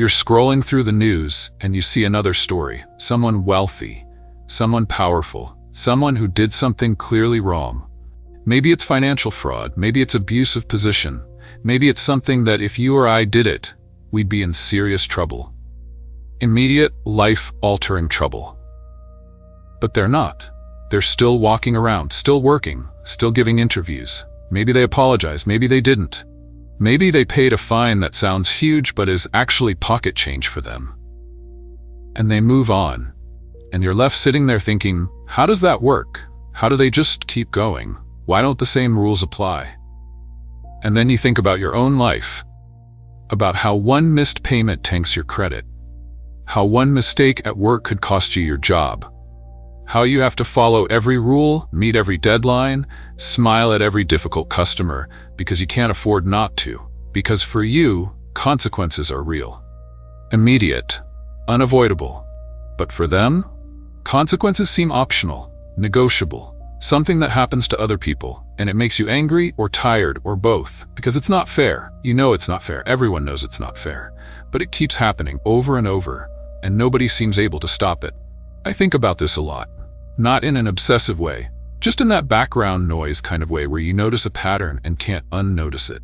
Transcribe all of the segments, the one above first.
You're scrolling through the news and you see another story, someone wealthy, someone powerful, someone who did something clearly wrong. Maybe it's financial fraud, maybe it's abuse of position, maybe it's something that if you or I did it, we'd be in serious trouble. Immediate, life-altering trouble. But they're not. They're still walking around, still working, still giving interviews. Maybe they apologize, maybe they didn't. Maybe they paid a fine that sounds huge but is actually pocket change for them. And they move on. And you're left sitting there thinking, how does that work? How do they just keep going? Why don't the same rules apply? And then you think about your own life, about how one missed payment tanks your credit, how one mistake at work could cost you your job, how you have to follow every rule, meet every deadline, smile at every difficult customer because you can't afford not to, because for you, consequences are real, immediate, unavoidable. But for them, consequences seem optional, negotiable, something that happens to other people, and it makes you angry or tired or both, because it's not fair. You know it's not fair. Everyone knows it's not fair. But it keeps happening over and over, and nobody seems able to stop it. I think about this a lot. Not in an obsessive way, just in that background noise kind of way where you notice a pattern and can't unnotice it.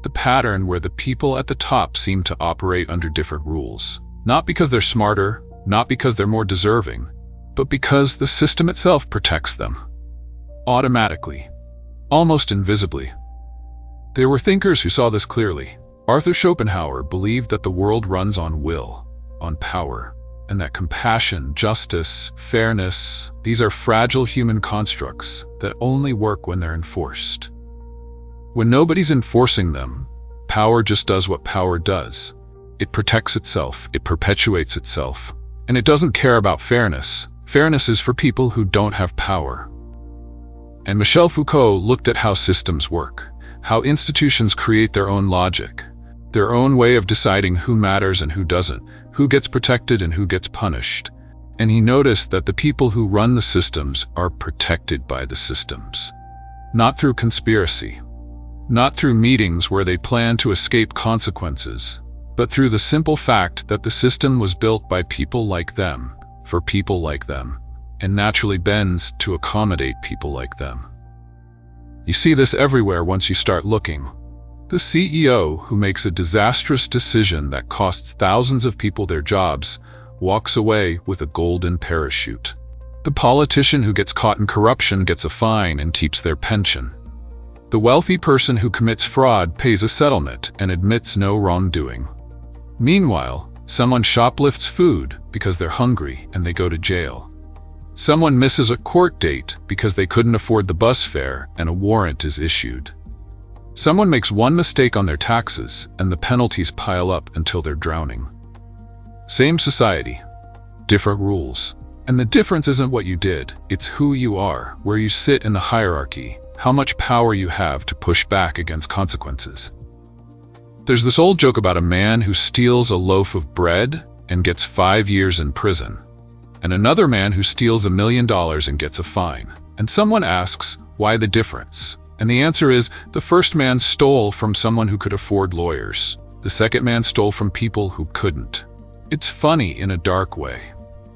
The pattern where the people at the top seem to operate under different rules. Not because they're smarter, not because they're more deserving, but because the system itself protects them. Automatically. Almost invisibly. There were thinkers who saw this clearly. Arthur Schopenhauer believed that the world runs on will, on power, and that compassion, justice, fairness, these are fragile human constructs that only work when they're enforced. When nobody's enforcing them, power just does what power does. It protects itself, it perpetuates itself, and it doesn't care about fairness. Fairness is for people who don't have power. And Michel Foucault looked at how systems work, how institutions create their own logic, their own way of deciding who matters and who doesn't, who gets protected and who gets punished. And he noticed that the people who run the systems are protected by the systems. Not through conspiracy, not through meetings where they plan to escape consequences, but through the simple fact that the system was built by people like them, for people like them, and naturally bends to accommodate people like them. You see this everywhere once you start looking. The CEO who makes a disastrous decision that costs thousands of people their jobs walks away with a golden parachute. The politician who gets caught in corruption gets a fine and keeps their pension. The wealthy person who commits fraud pays a settlement and admits no wrongdoing. Meanwhile, someone shoplifts food because they're hungry and they go to jail. Someone misses a court date because they couldn't afford the bus fare and a warrant is issued. Someone makes one mistake on their taxes and the penalties pile up until they're drowning. Same society, different rules. And the difference isn't what you did, it's who you are, where you sit in the hierarchy, how much power you have to push back against consequences. There's this old joke about a man who steals a loaf of bread and gets 5 years in prison, and another man who steals $1 million and gets a fine. And someone asks, why the difference? And the answer is, the first man stole from someone who could afford lawyers. The second man stole from people who couldn't. It's funny in a dark way,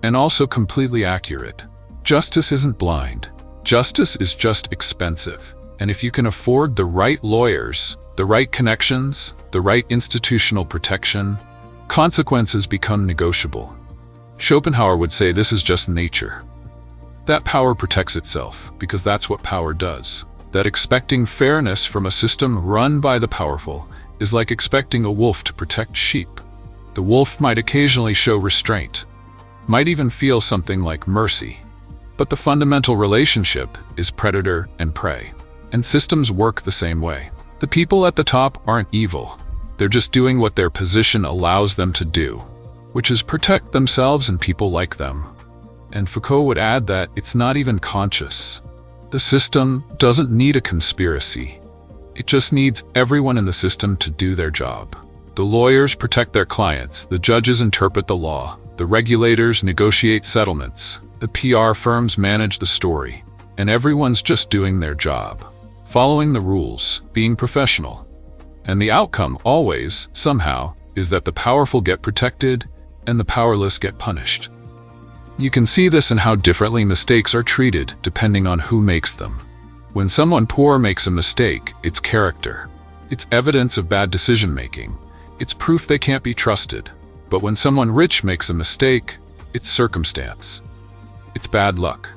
and also completely accurate. Justice isn't blind. Justice is just expensive. And if you can afford the right lawyers, the right connections, the right institutional protection, consequences become negotiable. Schopenhauer would say this is just nature. That power protects itself, because that's what power does. That expecting fairness from a system run by the powerful is like expecting a wolf to protect sheep. The wolf might occasionally show restraint, might even feel something like mercy. But the fundamental relationship is predator and prey. And systems work the same way. The people at the top aren't evil. They're just doing what their position allows them to do, which is protect themselves and people like them. And Foucault would add that it's not even conscious. The system doesn't need a conspiracy. It just needs everyone in the system to do their job. The lawyers protect their clients, the judges interpret the law, the regulators negotiate settlements, the PR firms manage the story, and everyone's just doing their job, following the rules, being professional. And the outcome always, somehow, is that the powerful get protected and the powerless get punished. You can see this in how differently mistakes are treated depending on who makes them. When someone poor makes a mistake, it's character. It's evidence of bad decision-making. It's proof they can't be trusted. But when someone rich makes a mistake, it's circumstance. It's bad luck.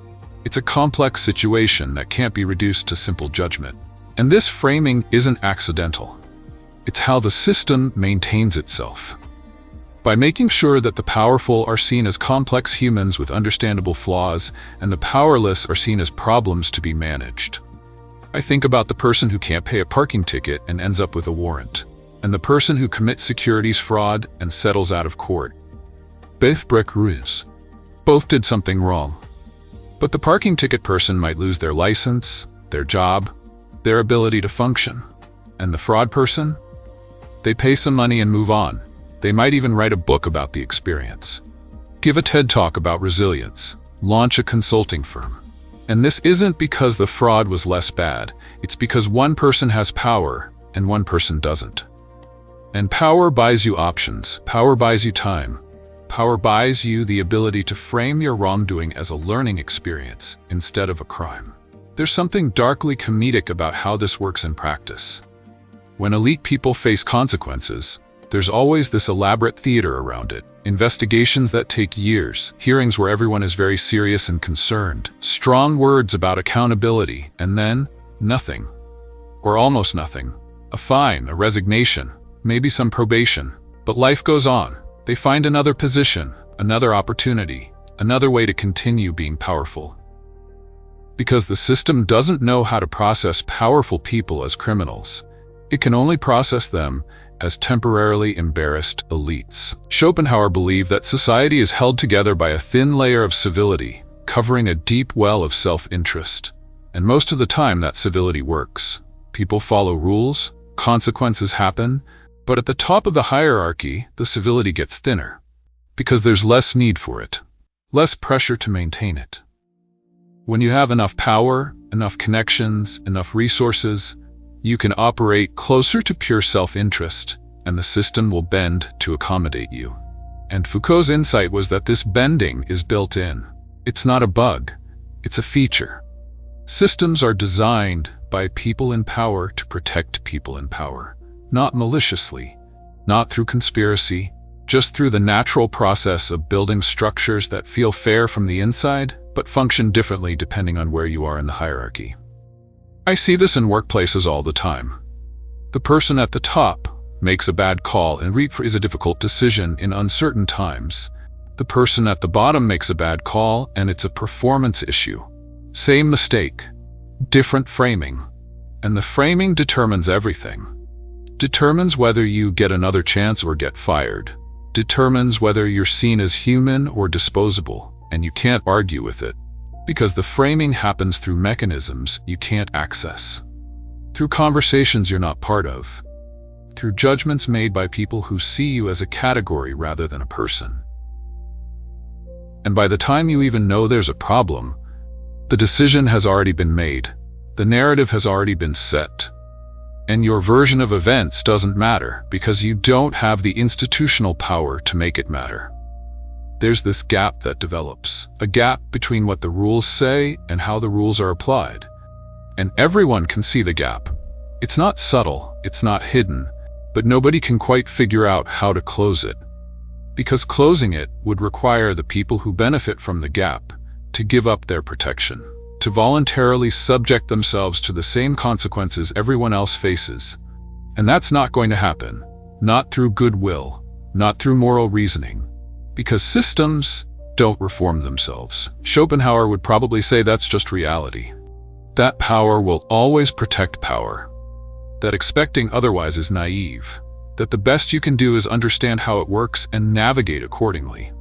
It's a complex situation that can't be reduced to simple judgment. And this framing isn't accidental. It's how the system maintains itself. By making sure that the powerful are seen as complex humans with understandable flaws, and the powerless are seen as problems to be managed. I think about the person who can't pay a parking ticket and ends up with a warrant, and the person who commits securities fraud and settles out of court. Both break rules. Both did something wrong. But the parking ticket person might lose their license, their job, their ability to function. And the fraud person? They pay some money and move on. They might even write a book about the experience. Give a TED Talk about resilience. Launch a consulting firm. And this isn't because the fraud was less bad. It's because one person has power and one person doesn't. And power buys you options. Power buys you time. Power buys you the ability to frame your wrongdoing as a learning experience instead of a crime. There's something darkly comedic about how this works in practice. When elite people face consequences, there's always this elaborate theater around it. Investigations that take years, hearings where everyone is very serious and concerned, strong words about accountability, and then nothing. Or almost nothing. A fine, a resignation, maybe some probation. But life goes on. They find another position, another opportunity, another way to continue being powerful. Because the system doesn't know how to process powerful people as criminals. It can only process them as temporarily embarrassed elites. Schopenhauer believed that society is held together by a thin layer of civility, covering a deep well of self-interest. And most of the time that civility works. People follow rules, consequences happen, but at the top of the hierarchy, the civility gets thinner. Because there's less need for it, less pressure to maintain it. When you have enough power, enough connections, enough resources, you can operate closer to pure self-interest, and the system will bend to accommodate you. And Foucault's insight was that this bending is built in. It's not a bug, it's a feature. Systems are designed by people in power to protect people in power, not maliciously, not through conspiracy, just through the natural process of building structures that feel fair from the inside, but function differently depending on where you are in the hierarchy. I see this in workplaces all the time. The person at the top makes a bad call and is a difficult decision in uncertain times. The person at the bottom makes a bad call and it's a performance issue. Same mistake, different framing. And the framing determines everything. Determines whether you get another chance or get fired. Determines whether you're seen as human or disposable, and you can't argue with it. Because the framing happens through mechanisms you can't access. Through conversations you're not part of. Through judgments made by people who see you as a category rather than a person. And by the time you even know there's a problem, the decision has already been made. The narrative has already been set. And your version of events doesn't matter because you don't have the institutional power to make it matter. There's this gap that develops, a gap between what the rules say and how the rules are applied. And everyone can see the gap. It's not subtle, it's not hidden, but nobody can quite figure out how to close it. Because closing it would require the people who benefit from the gap to give up their protection, to voluntarily subject themselves to the same consequences everyone else faces. And that's not going to happen, not through goodwill, not through moral reasoning. Because systems don't reform themselves. Schopenhauer would probably say that's just reality. That power will always protect power. That expecting otherwise is naive. That the best you can do is understand how it works and navigate accordingly.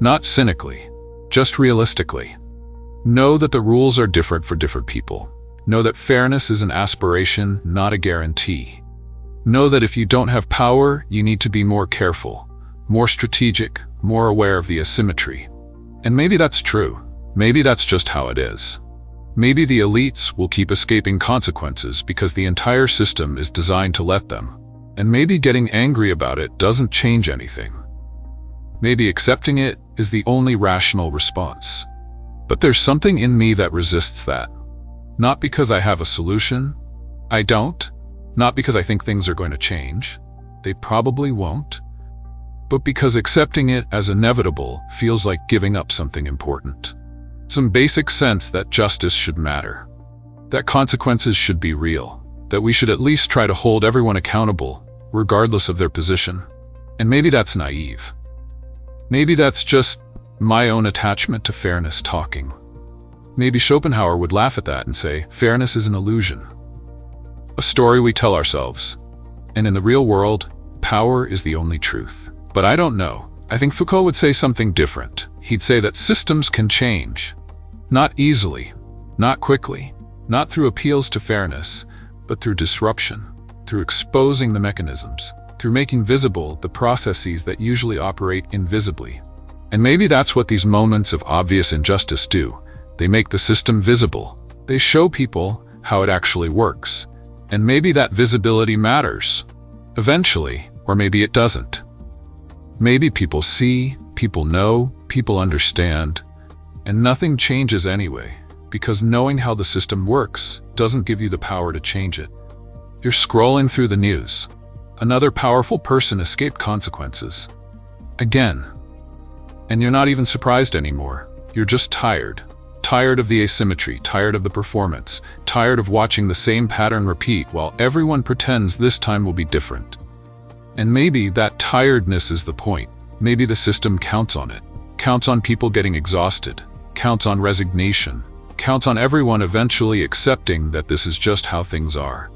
Not cynically, just realistically. Know that the rules are different for different people. Know that fairness is an aspiration, not a guarantee. Know that if you don't have power, you need to be more careful, more strategic, more aware of the asymmetry. And maybe that's true. Maybe that's just how it is. Maybe the elites will keep escaping consequences because the entire system is designed to let them. And maybe getting angry about it doesn't change anything. Maybe accepting it is the only rational response. But there's something in me that resists that. Not because I have a solution. I don't. Not because I think things are going to change. They probably won't. But because accepting it as inevitable feels like giving up something important. Some basic sense that justice should matter. That consequences should be real. That we should at least try to hold everyone accountable, regardless of their position. And maybe that's naive. Maybe that's just my own attachment to fairness talking. Maybe Schopenhauer would laugh at that and say, fairness is an illusion. A story we tell ourselves. And in the real world, power is the only truth. But I don't know. I think Foucault would say something different. He'd say that systems can change. Not easily, not quickly, not through appeals to fairness, but through disruption, through exposing the mechanisms, through making visible the processes that usually operate invisibly. And maybe that's what these moments of obvious injustice do. They make the system visible. They show people how it actually works. And maybe that visibility matters. Eventually, or maybe it doesn't. Maybe people see, people know, people understand, and nothing changes anyway, because knowing how the system works doesn't give you the power to change it. You're scrolling through the news. Another powerful person escaped consequences. Again. And you're not even surprised anymore. You're just tired. Tired of the asymmetry, tired of the performance, tired of watching the same pattern repeat while everyone pretends this time will be different. And maybe that tiredness is the point. Maybe the system counts on it. Counts on people getting exhausted. Counts on resignation. Counts on everyone eventually accepting that this is just how things are.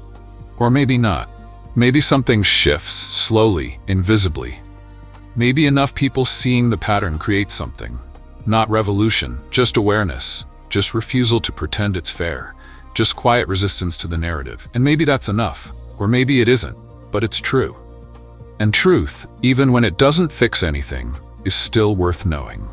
Or maybe not. Maybe something shifts, slowly, invisibly. Maybe enough people seeing the pattern create something. Not revolution, just awareness. Just refusal to pretend it's fair. Just quiet resistance to the narrative. And maybe that's enough. Or maybe it isn't, but it's true. And truth, even when it doesn't fix anything, is still worth knowing.